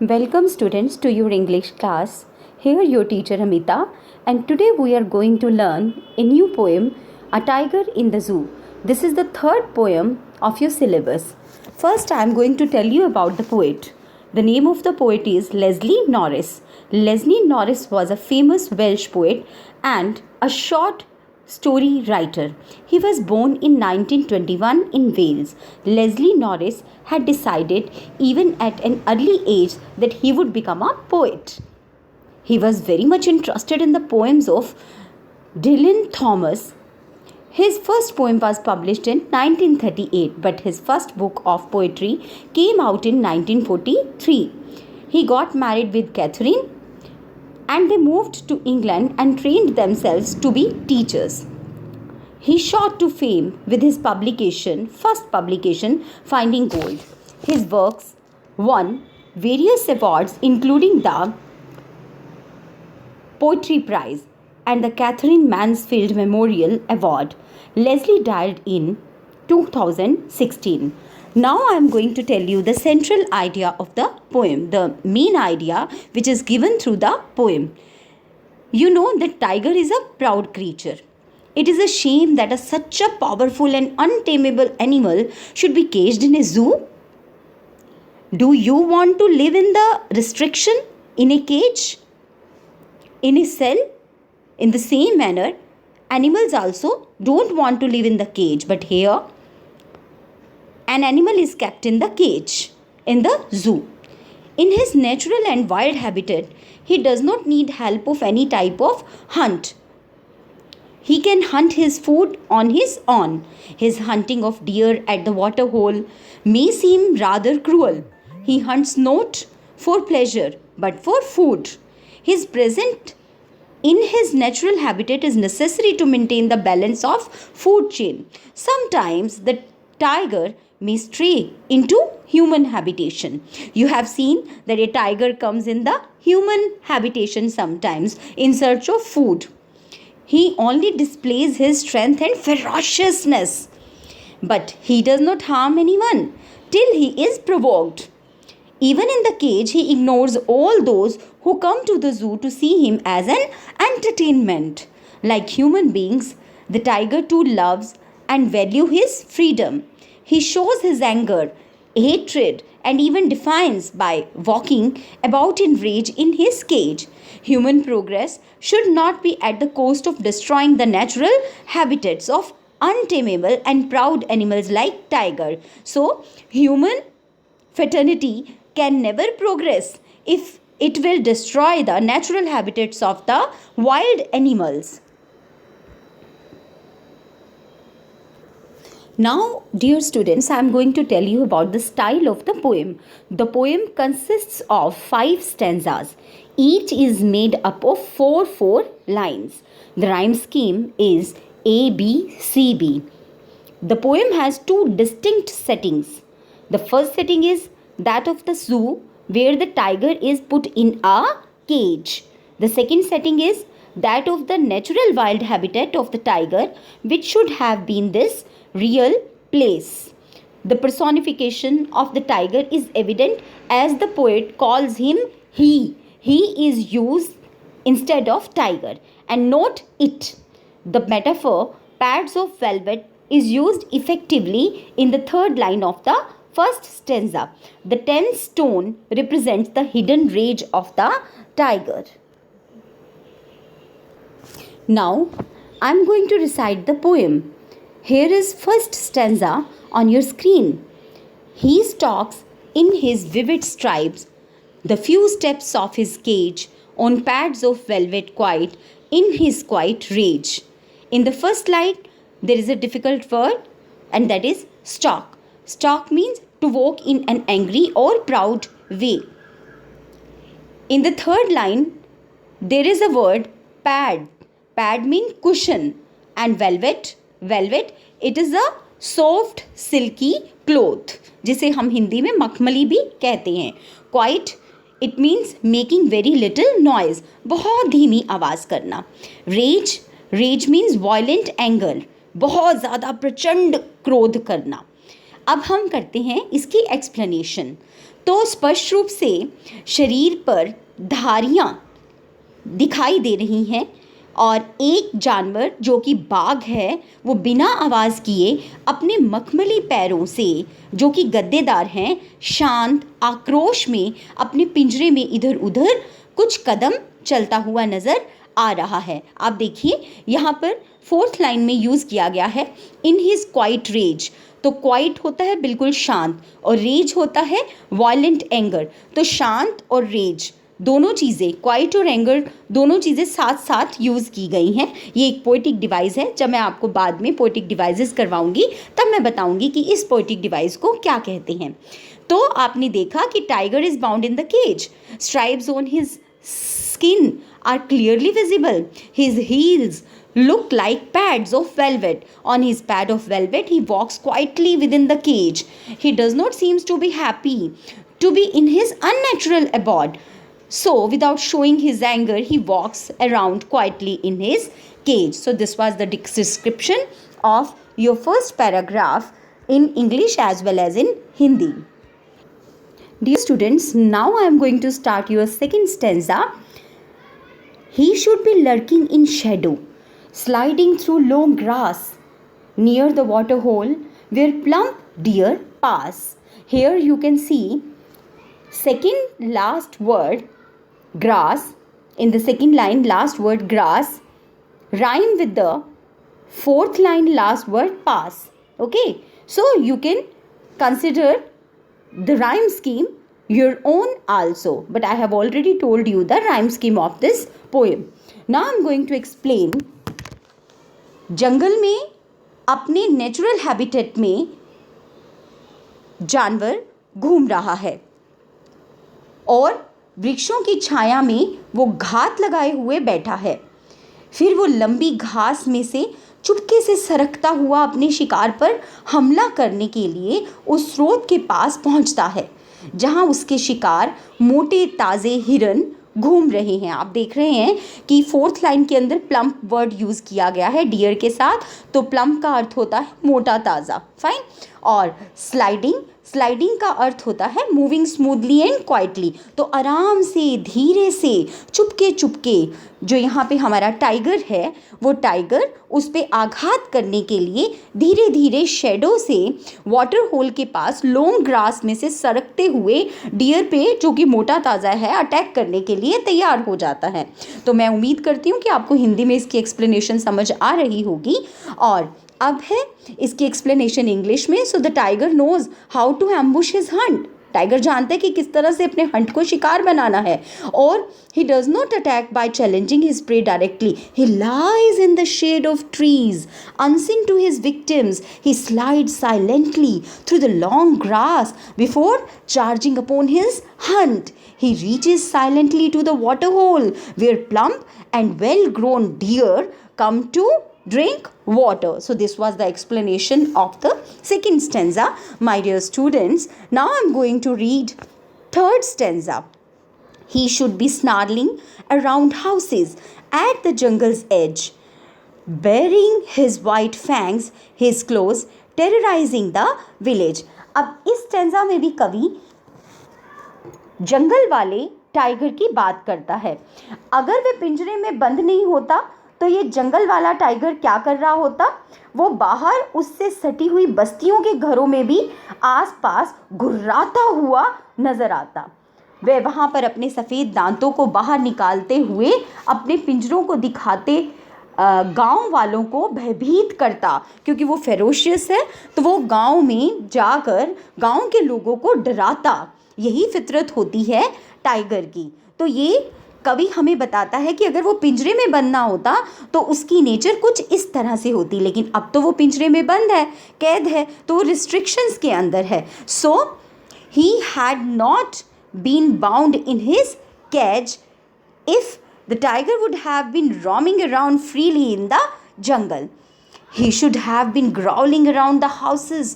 Welcome students to your English class. Here your teacher Amita, and today we are going to learn a new poem, A Tiger in the Zoo. This is the third poem of your syllabus. First I am going to tell you about the poet. The name of the poet is Leslie Norris. Leslie Norris was a famous Welsh poet and a short story writer. He was born in 1921 in Wales. Leslie Norris had decided even at an early age that he would become a poet. He was very much interested in the poems of Dylan Thomas. His first poem was published in 1938, but his first book of poetry came out in 1943. He got married with Catherine and they moved to England and trained themselves to be teachers. He shot to fame with his first publication, Finding Gold. His works won various awards including the Poetry Prize and the Catherine Mansfield Memorial Award. Leslie died in 2016. Now I am going to tell you the central idea of the poem, the main idea which is given through the poem. You know that tiger is a proud creature. It is a shame that such a powerful and untamable animal should be caged in a zoo. Do you want to live in the restriction, in a cage, in a cell? In the same manner, animals also don't want to live in the cage, but here an animal is kept in the cage, in the zoo. In his natural and wild habitat, he does not need help of any type of hunt. He can hunt his food on his own. His hunting of deer at the waterhole may seem rather cruel. He hunts not for pleasure, but for food. His presence in his natural habitat is necessary to maintain the balance of food chain. Sometimes the tiger may stray into human habitation. You have seen that a tiger comes in the human habitation sometimes in search of food. He only displays his strength and ferociousness, but he does not harm anyone till he is provoked. Even in the cage, he ignores all those who come to the zoo to see him as an entertainment. Like human beings, the tiger too loves and values his freedom. He shows his anger, hatred, and even defiance by walking about in rage in his cage. Human progress should not be at the cost of destroying the natural habitats of untamable and proud animals like tiger. So, human fraternity can never progress if it will destroy the natural habitats of the wild animals. Now, dear students, I am going to tell you about the style of the poem. The poem consists of 5 stanzas. Each is made up of 4 lines. The rhyme scheme is A, B, C, B. The poem has 2 distinct settings. The first setting is that of the zoo, where the tiger is put in a cage. The second setting is that of the natural wild habitat of the tiger, which should have been this real place. The personification of the tiger is evident as the poet calls him he. He is used instead of tiger and not it. The metaphor pads of velvet is used effectively in the third line of the first stanza. The tense tone represents the hidden rage of the tiger. Now, I am going to recite the poem. Here is first stanza on your screen. He stalks in his vivid stripes the few steps of his cage on pads of velvet quiet in his quiet rage. In the first line, there is a difficult word and that is stalk. Stalk means to walk in an angry or proud way. In the third line, there is a word pad. Pad means cushion and velvet. Velvet, it is a soft silky cloth जिसे हम हिंदी में मखमली भी कहते हैं. Quiet, it means making very little noise, बहुत धीमी आवाज़ करना. Rage, rage means violent anger, बहुत ज़्यादा प्रचंड क्रोध करना. अब हम करते हैं इसकी एक्सप्लेनेशन. तो स्पष्ट रूप से शरीर पर धारियाँ दिखाई दे रही हैं और एक जानवर जो कि बाघ है वो बिना आवाज़ किए अपने मखमली पैरों से जो कि गद्देदार हैं शांत आक्रोश में अपने पिंजरे में इधर उधर कुछ कदम चलता हुआ नज़र आ रहा है। आप देखिए यहाँ पर 4th लाइन में यूज़ किया गया है इन हिज क्वाइट रेज। तो क्वाइट होता है बिल्कुल शांत और रेज होता है वायलेंट एंगर। तो शांत और रेज दोनों चीज़ें, क्वाइट और एंगर दोनों चीज़ें साथ साथ यूज़ की गई हैं। ये एक पोएटिक डिवाइस है। जब मैं आपको बाद में पोएटिक डिवाइसेस करवाऊंगी तब मैं बताऊंगी कि इस पोएटिक डिवाइस को क्या कहते हैं। तो आपने देखा कि tiger is bound in the cage, stripes on his skin are clearly visible, his heels look like pads of velvet. On his pad of velvet, he walks quietly within the cage. He does not seem to be happy to be in his unnatural abode. So, without showing his anger, he walks around quietly in his cage. So, this was the description of your first paragraph in English as well as in Hindi. Dear students, now I am going to start your second stanza. He should be lurking in shadow, sliding through long grass near the water hole where plump deer pass. Here you can see second last word grass. In the second line last word grass rhyme with the 4th line last word pass. Okay, so you can consider the rhyme scheme your own also, but I have already told you the rhyme scheme of this poem. Now I am going to explain. जंगल में अपने natural habitat में जानवर घूम रहा है और वृक्षों की छाया में वो घात लगाए हुए बैठा है। फिर वो लंबी घास में से चुपके से सरकता हुआ अपने शिकार पर हमला करने के लिए उस स्रोत के पास पहुंचता है जहां उसके शिकार मोटे ताज़े हिरन घूम रहे हैं। आप देख रहे हैं कि 4th लाइन के अंदर प्लम्प वर्ड यूज़ किया गया है डियर के साथ। तो प्लम्प का अर्थ होता है मोटा ताज़ा, फाइन। और स्लाइडिंग का अर्थ होता है मूविंग स्मूथली एंड क्वाइटली। तो आराम से धीरे से चुपके जो यहाँ पे हमारा टाइगर है वो टाइगर उस पे आघात करने के लिए धीरे धीरे शेडो से वाटर होल के पास लॉन्ग ग्रास में से सरकते हुए डियर पे जो कि मोटा ताज़ा है अटैक करने के लिए तैयार हो जाता है। तो मैं उम्मीद करती हूँ कि आपको हिंदी में इसकी एक्सप्लेनेशन समझ आ रही होगी। और अब है इसकी एक्सप्लेनेशन इंग्लिश में। So the tiger knows how to ambush his hunt. Tiger जानता है कि किस तरह से अपने हंट को शिकार बनाना है। और he does not attack by challenging his prey directly. He lies in the shade of trees, unseen to his victims. He slides silently through the long grass before charging upon his hunt. He reaches silently to the water hole where plump and well-grown deer come to drink water. So this was the explanation of the second stanza, my dear students. Now I am going to read third stanza. He should be snarling around houses at the jungle's edge, baring his white fangs, his claws, terrorizing the village. अब इस stanza में भी कवि जंगल वाले tiger की बात करता है। अगर वे पिंजरे में बंद नहीं होता तो ये जंगल वाला टाइगर क्या कर रहा होता? वो बाहर उससे सटी हुई बस्तियों के घरों में भी आसपास घुर्राता हुआ नजर आता। वह वहाँ पर अपने सफ़ेद दांतों को बाहर निकालते हुए अपने पिंजरों को दिखाते गांव वालों को भयभीत करता, क्योंकि वो फेरोशियस है तो वो गांव में जाकर गांव के लोगों को डराता। यही फितरत होती है टाइगर की। तो ये कवि हमें बताता है कि अगर वो पिंजरे में बंद ना होता तो उसकी नेचर कुछ इस तरह से होती, लेकिन अब तो वो पिंजरे में बंद है, कैद है, तो वो रिस्ट्रिक्शंस के अंदर है। So he had not been bound in his cage if the tiger would have been roaming around freely in the jungle. He should have been growling around the houses,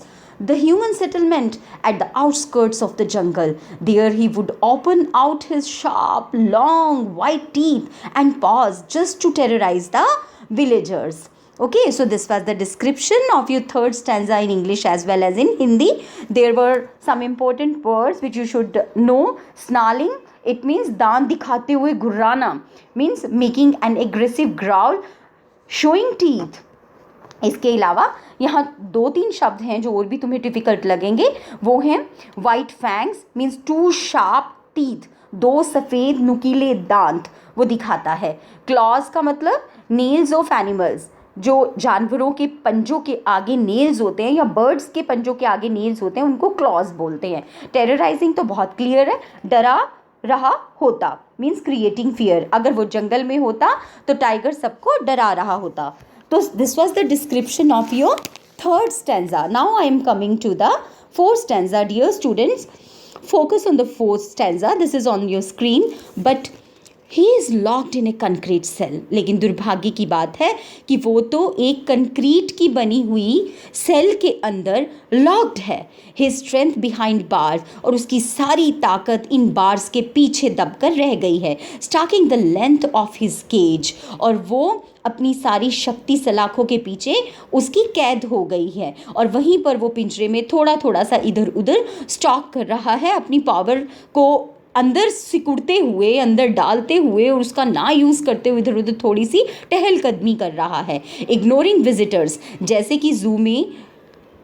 the human settlement at the outskirts of the jungle. There he would open out his sharp, long, white teeth and paws just to terrorize the villagers. Okay, so this was the description of your third stanza in English as well as in Hindi. There were some important words which you should know. Snarling, it means दांत दिखाते हुए घुर्राना, means making an aggressive growl. Showing teeth, इसके अलावा यहाँ 2-3 शब्द हैं जो और भी तुम्हें डिफिकल्ट लगेंगे. वो हैं white fangs, means 2 sharp teeth, 2 सफ़ेद नुकीले दांत वो दिखाता है. क्लॉज का मतलब नेल्स ऑफ एनिमल्स, जो जानवरों के पंजों के आगे नेल्स होते हैं या बर्ड्स के पंजों के आगे नेल्स होते हैं उनको क्लॉज बोलते हैं. टेरराइजिंग तो बहुत क्लियर है, डरा रहा होता, मीन्स क्रिएटिंग फियर. अगर वो जंगल में होता तो टाइगर सबको डरा रहा होता. तो this was the description of your third stanza. Now I am coming to the fourth stanza. Dear students, focus on the fourth stanza. This is on your screen. But he is locked in a concrete cell. लेकिन दुर्भाग्य की बात है कि वो तो एक concrete की बनी हुई सेल के अंदर लॉक्ड है. His strength behind bars, और उसकी सारी ताकत इन बार्स के पीछे दबकर रह गई है. Stalking the length of his cage, और वो अपनी सारी शक्ति सलाखों के पीछे उसकी कैद हो गई है और वहीं पर वो पिंजरे में थोड़ा थोड़ा सा इधर उधर स्टॉक कर रहा है, अपनी पावर को अंदर सिकुड़ते हुए, अंदर डालते हुए और उसका ना यूज़ करते हुए इधर उधर थोड़ी सी टहलकदमी कर रहा है. इग्नोरिंग विजिटर्स, जैसे कि जू में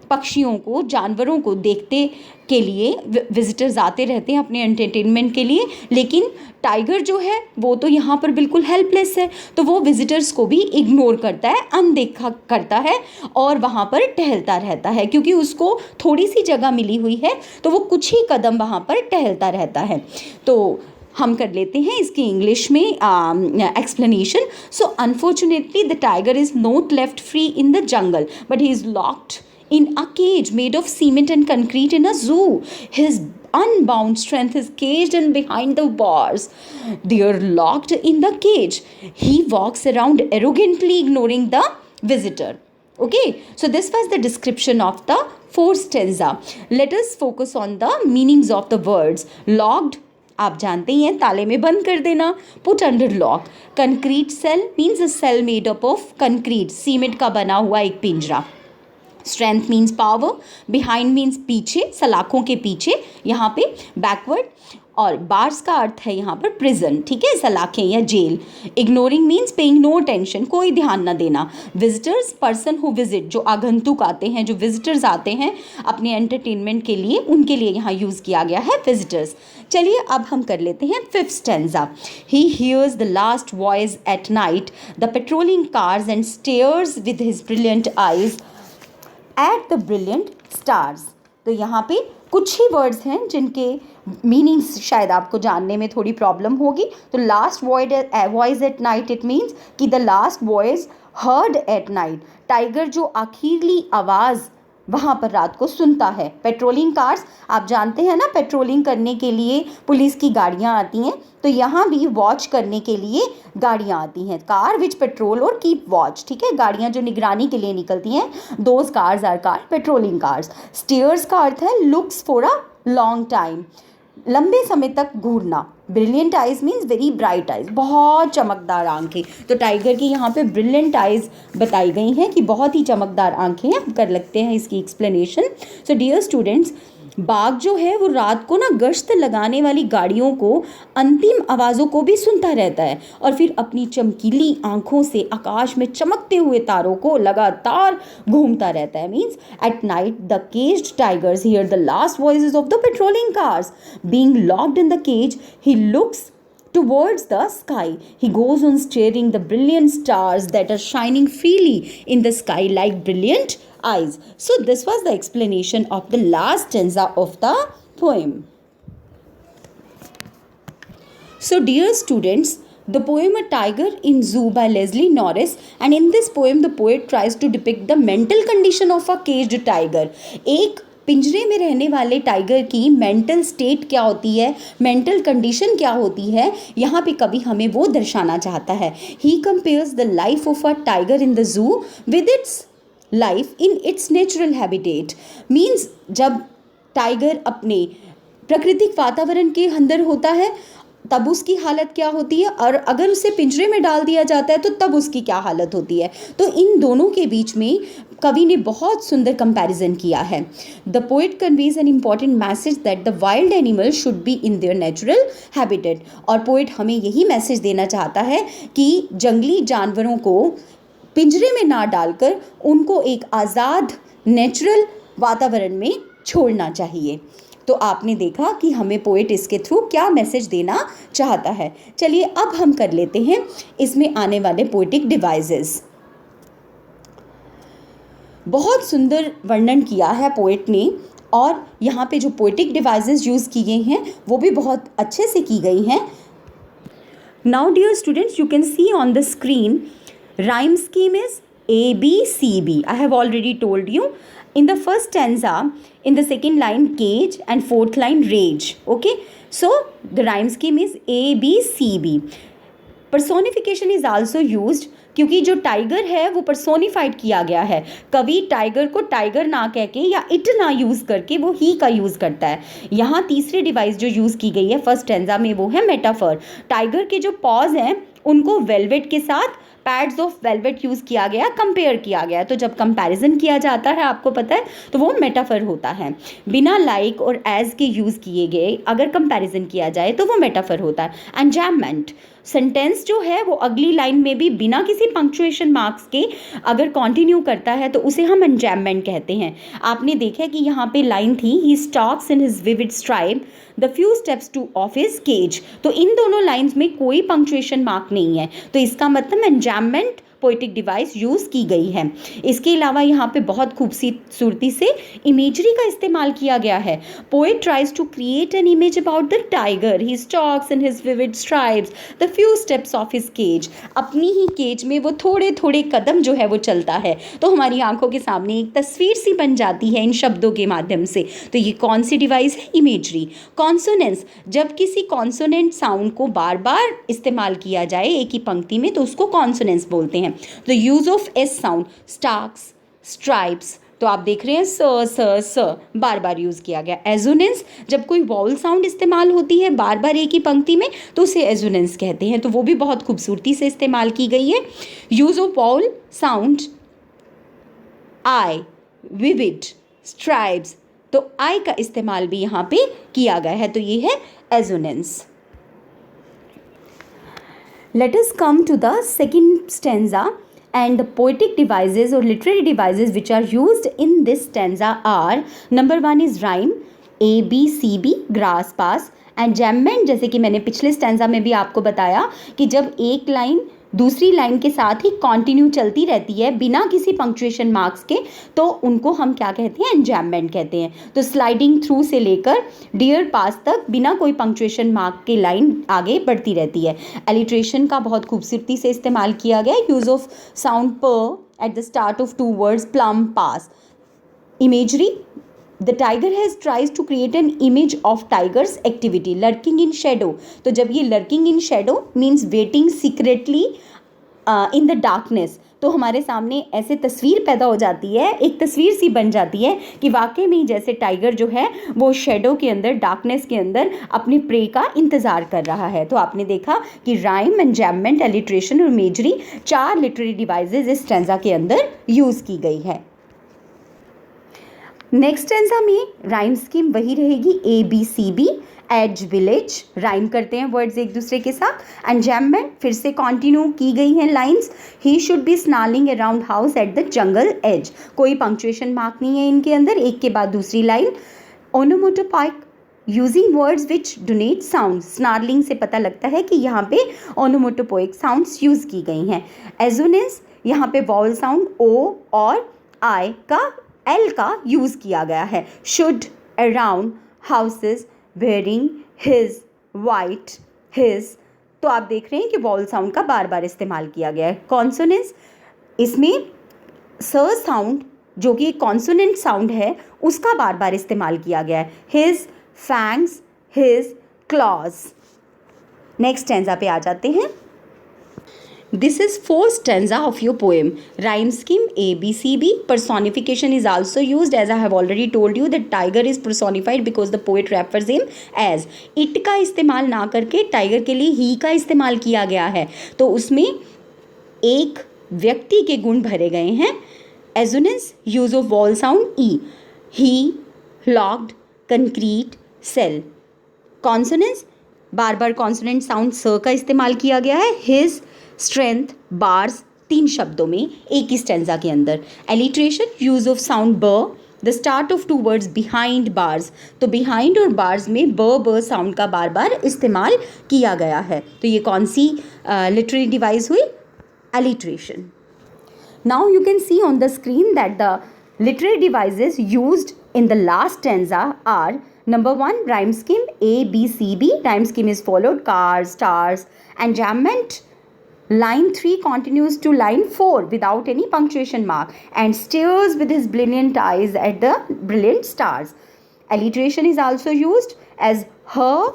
पक्षियों को, जानवरों को देखते के लिए विजिटर्स आते रहते हैं अपने एंटरटेनमेंट के लिए, लेकिन टाइगर जो है वो तो यहाँ पर बिल्कुल हेल्पलेस है. तो वो विजिटर्स को भी इग्नोर करता है, अनदेखा करता है और वहाँ पर टहलता रहता है. क्योंकि उसको थोड़ी सी जगह मिली हुई है तो वो कुछ ही कदम वहाँ पर टहलता रहता है. तो हम कर लेते हैं इसकी इंग्लिश में explanation. So unfortunately the tiger is not left free in the jungle but he is locked in a cage made of cement and concrete in a zoo. His unbound strength is caged in behind the bars. They are locked in the cage. He walks around arrogantly ignoring the visitor. Okay, so this was the description of the fourth stanza. Let us focus on the meanings of the words. Locked, आप जानते ही हैं, ताले में बंद कर देना. Put under lock. Concrete cell means a cell made up of concrete, cement का बना हुआ एक पिंजरा. Strength means power, behind means पीछे, सलाखों के पीछे यहाँ पे बैकवर्ड, और बार्स का अर्थ है यहाँ पर प्रिजन, ठीक है, सलाखें या जेल. Ignoring means paying no attention, कोई ध्यान न देना. विजिटर्स, पर्सन हु विजिट, जो आगंतुक आते हैं, जो विजिटर्स आते हैं अपने एंटरटेनमेंट के लिए, उनके लिए यहाँ यूज़ किया गया है विजिटर्स. चलिए अब हम कर लेते हैं fifth stanza. He hears the last voice at night, the patrolling cars and stairs with his brilliant eyes at the brilliant stars. तो यहाँ पे कुछ ही वर्ड्स हैं जिनके मीनिंग्स शायद आपको जानने में थोड़ी प्रॉब्लम होगी. तो last voice at night, it means कि the last voice heard at night, tiger जो आखिरी आवाज़ वहाँ पर रात को सुनता है. पेट्रोलिंग कार्स, आप जानते हैं ना, पेट्रोलिंग करने के लिए पुलिस की गाड़ियाँ आती हैं, तो यहाँ भी वॉच करने के लिए गाड़ियाँ आती हैं. कार विच पेट्रोल और कीप वॉच, ठीक है, गाड़ियाँ जो निगरानी के लिए निकलती हैं, those cars are car patrolling cars. Stares का अर्थ है looks for a long time, लंबे समय तक घूरना. Brilliant eyes means very bright eyes, बहुत चमकदार आंखें. तो टाइगर की यहाँ पे ब्रिलियंट आइज बताई गई हैं कि बहुत ही चमकदार आंखें हैं. कर लगते हैं इसकी एक्सप्लेनेशन. सो डियर स्टूडेंट्स, बाघ जो है वो रात को ना गश्त लगाने वाली गाड़ियों को, अंतिम आवाज़ों को भी सुनता रहता है और फिर अपनी चमकीली आंखों से आकाश में चमकते हुए तारों को लगातार घूमता रहता है. Means at night the caged tigers hear the last voices of the patrolling cars. Being locked in the cage, he looks towards the sky. He goes on staring the brilliant stars that are shining freely in the sky like brilliant eyes. So this was the explanation of the last stanza of the poem. So dear students, the poem A Tiger in Zoo by Leslie Norris, and in this poem the poet tries to depict the mental condition of a caged tiger. एक पिंजरे में रहने वाले tiger की mental state क्या होती है, mental condition क्या होती है, यहाँ पे कभी हमें वो दर्शाना चाहता है. He compares the life of a tiger in the zoo with its life in its natural habitat. Means जब टाइगर अपने प्राकृतिक वातावरण के अंदर होता है तब उसकी हालत क्या होती है, और अगर उसे पिंजरे में डाल दिया जाता है तो तब उसकी क्या हालत होती है। तो इन दोनों के बीच में कवि ने बहुत सुंदर कंपैरिजन किया है। The poet conveys an important message that the wild animal should be in their natural habitat. और पोएट हमें यही मैसेज देना चाहता है कि जंगली जानवरों को पिंजरे में ना डालकर उनको एक आज़ाद नेचुरल वातावरण में छोड़ना चाहिए। तो आपने देखा कि हमें पोएट इसके थ्रू क्या मैसेज देना चाहता है। चलिए अब हम कर लेते हैं इसमें आने वाले पोएटिक डिवाइसेस। बहुत सुंदर वर्णन किया है पोएट ने, और यहाँ पे जो पोएटिक डिवाइसेस यूज़ की गई हैं वो भी बहुत अच्छे से की गई हैं। Now dear students, you can see on the screen rhyme scheme is A, B, C, B. I have already told you. In the first stanza, in the second line, cage, and fourth line, rage. Okay. So the rhyme scheme is A, B, C, B. Personification is also used, क्योंकि जो tiger है वो personified किया गया है। कवि tiger को tiger ना कह के या इट ना यूज़ करके वो ही का यूज़ करता है। यहाँ तीसरी डिवाइस जो यूज़ की गई है फर्स्ट स्टैंजा में वो है मेटाफर। टाइगर के जो पॉज हैं उनको वेलवेट के साथ पैड्स ऑफ वेलवेट यूज़ किया गया, कंपेयर किया गया। तो जब कंपैरिजन किया जाता है, आपको पता है, तो वो मेटाफर होता है। बिना लाइक और एज के यूज़ किए गए अगर कंपैरिजन किया जाए तो वो मेटाफर होता है। एंजैममेंट, सेंटेंस जो है वो अगली लाइन में भी बिना किसी पंक्चुएशन मार्क्स के अगर कंटिन्यू करता है तो उसे हम एंजैममेंट कहते हैं। आपने देखा कि यहाँ पे लाइन थी, he stalks in his vivid stripe the few steps to of his cage. तो इन दोनों लाइन्स में कोई पंक्चुएशन मार्क नहीं है, तो इसका मतलब एंजैममेंट पोएटिक डिवाइस यूज़ की गई है। इसके अलावा यहाँ पे बहुत खूबसूरती से इमेजरी का इस्तेमाल किया गया है। Poet tries to create an image about the tiger, he stalks in his vivid stripes the few steps of his cage. अपनी ही केज में वो थोड़े थोड़े कदम जो है वो चलता है, तो हमारी आंखों के सामने एक तस्वीर सी बन जाती है इन शब्दों के माध्यम से। तो ये कौन सी डिवाइस है? इमेजरी। कॉन्सोनेंस, जब किसी कॉन्सोनेंट साउंड को बार बार इस्तेमाल किया जाए एक ही पंक्ति में तो उसको कॉन्सोनेंस बोलते हैं। The use of S sound, Starks, stripes, तो आप देख रहे हैं स बार बार यूज किया गया। एजोनेंस, जब कोई वॉवल साउंड इस्तेमाल होती है बार बार एक ही पंक्ति में तो उसे एजोनेंस कहते हैं, तो वो भी बहुत खूबसूरती से इस्तेमाल की गई है। Use of vowel sound, I, vivid, stripes, तो आई का इस्तेमाल भी यहाँ पे किया गया है, तो ये है assonance. Let us come to the second stanza, and the poetic devices or literary devices which are used in this stanza are, number 1 is rhyme, A, B, C, B, grass pass, enjambment। जैसे कि मैंने पिछले stanza में भी आपको बताया कि जब एक लाइन दूसरी लाइन के साथ ही कंटिन्यू चलती रहती है बिना किसी पंक्चुएशन मार्क्स के, तो उनको हम क्या कहते हैं? एंजैममेंट कहते हैं। तो स्लाइडिंग थ्रू से लेकर डियर पास तक बिना कोई पंक्चुएशन मार्क के लाइन आगे बढ़ती रहती है। एलिट्रेशन का बहुत खूबसूरती से इस्तेमाल किया गया, use of sound p at the start of 2 words, plump, pass. Imagery, the tiger has tries to create an image of tiger's activity lurking in shadow. तो जब ये lurking in shadow means waiting secretly in the darkness, तो हमारे सामने ऐसे तस्वीर पैदा हो जाती है, एक तस्वीर सी बन जाती है कि वाकई में जैसे टाइगर जो है वो शेडो के अंदर, डार्कनेस के अंदर अपने प्रे का इंतज़ार कर रहा है। तो आपने देखा कि राइम, एंजैममेंट, एलिट्रेशन और इमेजरी 4 लिटरेरी डिवाइसेस इस स्टैंजा के अंदर यूज़ की गई है। नेक्स्ट स्टैंजा में राइम स्कीम वही रहेगी, ए, बी, सी, बी। एज, विलेज, राइम करते हैं वर्ड्स एक दूसरे के साथ। एंजैममेंट, फिर से कंटिन्यू की गई हैं lines. He should be snarling around house at the jungle edge, कोई पंक्चुएशन मार्क नहीं है इनके अंदर, एक के बाद दूसरी लाइन। Onomatopoeic, using words which denote sound, snarling से पता लगता है कि यहाँ पे ओनोमोटोपोइक साउंड्स यूज़ की गई हैं। एजोनेंस, यहाँ पे वॉवल साउंड ओ और आई का, एल का यूज़ किया गया है। Should, around, houses, wearing, his, white, his, तो आप देख रहे हैं कि वॉवल साउंड का बार बार इस्तेमाल किया गया है। कॉन्सोनेंस, इसमें स साउंड जो कि एक कॉन्सोनेंट साउंड है उसका बार बार इस्तेमाल किया गया है। His, fangs, his, clause. Next stanza पे आ जाते हैं। This is fourth stanza of your poem. Rhyme scheme A, B, C, B. Personification is also used, as I have already told you that tiger is personified because the poet refers him as. It का इस्तेमाल ना करके tiger के लिए ही का इस्तेमाल किया गया है, तो उसमें एक व्यक्ति के गुण भरे गए हैं. Assonance, use of vowel sound E. He, locked, concrete, cell. Consonants, bar bar consonant sound स का इस्तेमाल किया गया है. हिज, स्ट्रेंथ, बार्स, 3 शब्दों में एक ही स्टेंजा के अंदर. एलिट्रेशन, यूज ऑफ साउंड ब, the start of 2 words behind bars. तो बिहाइंड और बार्स में ब साउंड का बार बार इस्तेमाल किया गया है. तो ये कौन सी लिटरेरी डिवाइस हुई? Alliteration. Now you can see on the screen that the literary devices used in the last stanza are: number 1, rhyme scheme A, B, C, B. Rhyme scheme is followed: cars, stars. Enjambment, line 3 continues to line 4 without any punctuation mark and stares with his brilliant eyes at the brilliant stars. Alliteration is also used as her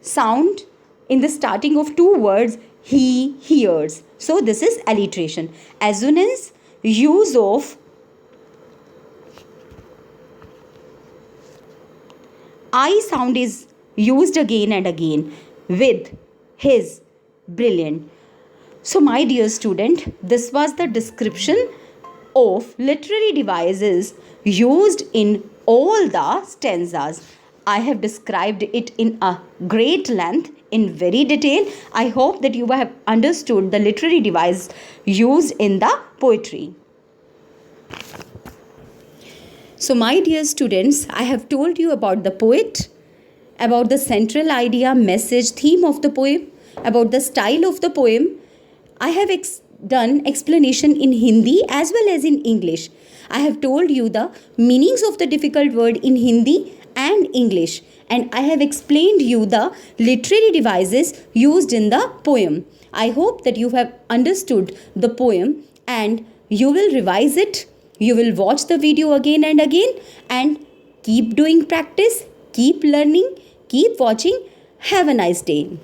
sound in the starting of 2 words he hears. So this is alliteration. Assonance, use of I sound is used again and again with his, brilliant. So my dear student, this was the description of literary devices used in all the stanzas. I have described it in a great length, in very detail. I hope that you have understood the literary device used in the poetry. So my dear students, I have told you about the poet, about the central idea, message, theme of the poem, about the style of the poem. I have done explanation in Hindi as well as in English. I have told you the meanings of the difficult word in Hindi and English, and I have explained you the literary devices used in the poem. I hope that you have understood the poem and you will revise it. You will watch the video again and again and keep doing practice, keep learning, keep watching. Have a nice day.